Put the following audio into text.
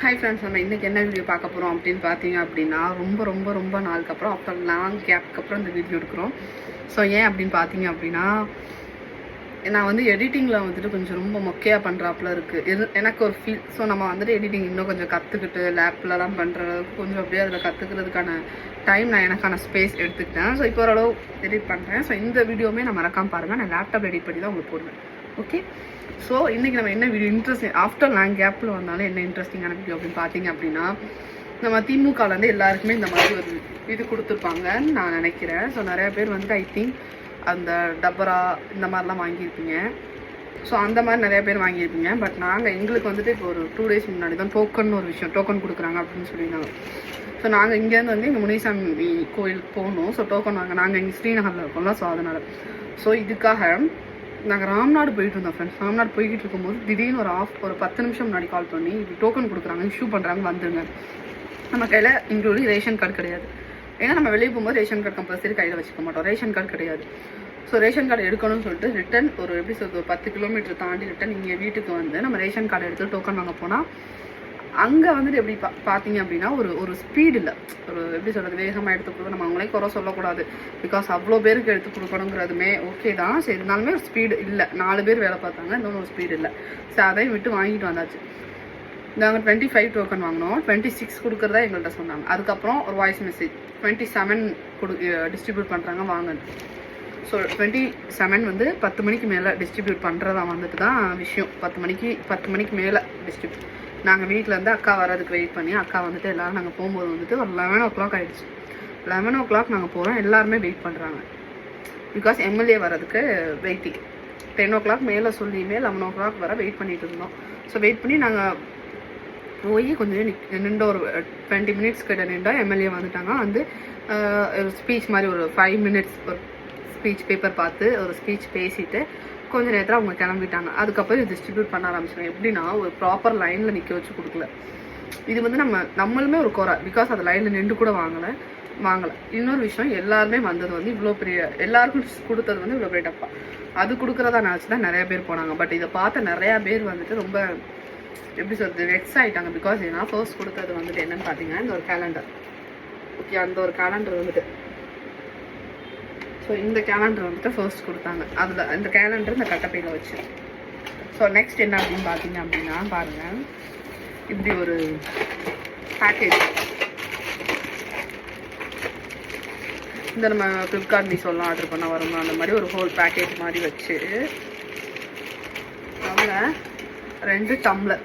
Hi friends, நம்ம இன்றைக்கி என்ன வீடியோ பார்க்க போகிறோம் அப்படின்னு பார்த்தீங்க அப்படின்னா ரொம்ப நாளுக்கு அப்புறம் ஆஃப்டர் லாங் கேப்க்கு அப்புறம் இந்த வீடியோ எடுக்கிறோம். ஸோ ஏன் அப்படின்னு பார்த்தீங்க அப்படின்னா, நான் வந்து எடிட்டிங்கில் வந்துட்டு கொஞ்சம் ரொம்ப மொக்கையாக பண்ணுறாப்புல இருக்குது. எனக்கு ஒரு ஃபீல். ஸோ நம்ம வந்துட்டு எடிட்டிங் இன்னும் கொஞ்சம் கற்றுக்கிட்டு லேப்லலாம் பண்ணுறதுக்கு கொஞ்சம் அப்படியே அதில் கற்றுக்கிறதுக்கான டைம் நான் எனக்கான ஸ்பேஸ் எடுத்துக்கிட்டேன். ஸோ இப்போ ஓரளவு எடிட் பண்ணுறேன். ஸோ இந்த வீடியோவுமே நான் மறக்காமல் பாருங்கள். நான் லேப்டாப் எடிட் பண்ணி தான் உங்களுக்கு போடுவேன். ஓகே, ஸோ இன்றைக்கி நம்ம என்ன வீடியோ இன்ட்ரெஸ்டிங் ஆஃப்டர் லாங் கேப்பில் வந்தாலும் என்ன இன்ட்ரெஸ்டிங்கான வீடியோ அப்படின்னு பார்த்தீங்க அப்படின்னா, நம்ம திமுகலேருந்து எல்லாருக்குமே இந்த மாதிரி ஒரு இது கொடுத்துருப்பாங்கன்னு நான் நினைக்கிறேன். ஸோ நிறையா பேர் வந்துட்டு ஐ திங்க் அந்த டபரா இந்த மாதிரிலாம் வாங்கியிருப்பீங்க. ஸோ அந்த மாதிரி நிறைய பேர் வாங்கியிருப்பீங்க. பட் நாங்கள் எங்களுக்கு வந்துட்டு இப்போ ஒரு 2 days முன்னாடி தான் டோக்கன் ஒரு விஷயம் டோக்கன் கொடுக்குறாங்க அப்படின்னு சொல்லியிருந்தாங்க. ஸோ நாங்கள் இங்கேருந்து வந்து இங்கே முனிசாமி கோயிலுக்கு போகணும். ஸோ டோக்கன் நாங்கள் இங்கே ஸ்ரீநகரில் இருக்கோம்ல. ஸோ அதனால் ஸோ இதுக்காக நாங்கள் ராம்நாடு போயிட்டு இருந்தோம் ஃப்ரெண்ட்ஸ். ராம்நாடு போய்கிட்டு இருக்கும்போது திடீர்னு ஒரு 10 நிமிஷம் முன்னாடி கால் பண்ணி இப்படி டோக்கன் கொடுக்குறாங்க, இஷ்யூ பண்ணுறாங்க, வந்துருங்க. நம்ம கையில் இன்க்ளூடிங் ரேஷன் கார்டு கிடையாது. ஏன்னா நம்ம வெளியே போகும்போது ரேஷன் கார்டு கம்பல்சரி கையில் வச்சுக்க மாட்டோம். ரேஷன் கார்டு கிடையாது. ஸோ ரேஷன் கார்டு எடுக்கணும்னு சொல்லிட்டு ரிட்டன் ஒரு எப்படி சொல்கிறது 10 கிலோமீட்டர் தாண்டி ரிட்டன் இங்கே வீட்டுக்கு வந்து நம்ம ரேஷன் கார்டு எடுத்து டோக்கன் வாங்க போனால் அங்கே வந்துட்டு எப்படி பார்த்தீங்க அப்படின்னா ஒரு ஸ்பீடு இல்லை. ஒரு எப்படி சொல்கிறது வேகமாக எடுத்து கொடுக்க நம்ம அவங்களே குறை சொல்லக்கூடாது. பிகாஸ் அவ்வளோ பேருக்கு எடுத்து கொடுக்கணுங்கிறதுமே ஓகே தான். சரி, இருந்தாலுமே ஒரு ஸ்பீடு இல்லை. 4 பேர் வேலை பார்த்தாங்க, இன்னொன்று ஒரு ஸ்பீடு இல்லை. ஸோ அதையும் விட்டு வாங்கிட்டு வந்தாச்சு. நாங்கள் 25 டோக்கன் வாங்கினோம். 26 கொடுக்குறதா எங்கள்கிட்ட சொன்னாங்க. அதுக்கப்புறம் ஒரு வாய்ஸ் மெசேஜ் 27 டிஸ்ட்ரிபியூட் பண்ணுறாங்க வாங்க. ஸோ 27 வந்து 10 மணிக்கு மேலே டிஸ்ட்ரிபியூட் பண்ணுறதா வந்துட்டு தான் விஷயம். 10 மணிக்கு மேலே டிஸ்ட்ரிபியூட். நாங்கள் வீட்டில் இருந்து அக்கா வர்றதுக்கு வெயிட் பண்ணி அக்கா வந்துட்டு எல்லோரும் நாங்கள் போகும்போது வந்துட்டு ஒரு 11 o'clock ஆகிடுச்சு. 11 o'clock நாங்கள் போகிறோம். எல்லாருமே வெயிட் பண்ணுறாங்க. பிகாஸ் எம்எல்ஏ வர்றதுக்கு வெயிட்டிங். 10 o'clock மேலே சொல்லியுமே 11 o'clock வர வெயிட் பண்ணிகிட்டு இருந்தோம். ஸோ வெயிட் பண்ணி நாங்கள் போய் கொஞ்சம் நின்று ஒரு 20 minutes கிட்ட நின்றா எம்எல்ஏ வந்துட்டாங்க. வந்து ஒரு ஸ்பீச் மாதிரி ஒரு 5 minutes ஒரு ஸ்பீச் பேப்பர் பார்த்து ஒரு ஸ்பீச் பேசிட்டு கொஞ்ச நேரத்தில் அவங்க கிளம்பிட்டாங்க. அதுக்கப்புறம் இது டிஸ்ட்ரிபியூட் பண்ண ஆரம்பிச்சிட்டாங்க. எப்படின்னா ஒரு ப்ராப்பர் லைனில் நிற்க வச்சு கொடுக்கல. இது வந்து நம்மளுமே ஒரு குறை. பிகாஸ் அது லைனில் நின்று கூட வாங்கலை. இன்னொரு விஷயம், எல்லாருமே வந்தது வந்து இவ்வளோ பெரிய எல்லாருக்கும் கொடுத்தது வந்து இவ்வளோ பெரிய டப்பா அது கொடுக்குறதா நினச்சி தான் நிறையா பேர் போனாங்க. பட் இதை பார்த்த நிறையா பேர் வந்துட்டு ரொம்ப எப்படி சொல்கிறது வெக்ஸ் ஆகிட்டாங்க. பிகாஸ் ஏன்னா ஃபர்ஸ்ட் கொடுத்தது வந்துட்டு என்னென்னு பார்த்தீங்கன்னா இந்த ஒரு கேலண்டர். ஓகே, அந்த ஒரு கேலண்டர் வந்துட்டு ஸோ இந்த கேலண்டர் வந்துட்டு ஃபர்ஸ்ட் கொடுத்தாங்க. அதில் இந்த கேலண்டர் இந்த கட்டப்பையில் வச்சு. ஸோ நெக்ஸ்ட் என்ன அப்படின்னு பார்த்தீங்க அப்படின்னா பாருங்கள், இப்படி ஒரு பேக்கேஜ். இந்த நம்ம ஃப்ளிப்கார்ட் மீஷோலாம் ஆர்டர் பண்ண வரோம் அந்த மாதிரி ஒரு ஹோல் பேக்கேஜ் மாதிரி வச்சு அவங்க 2 டம்ளர்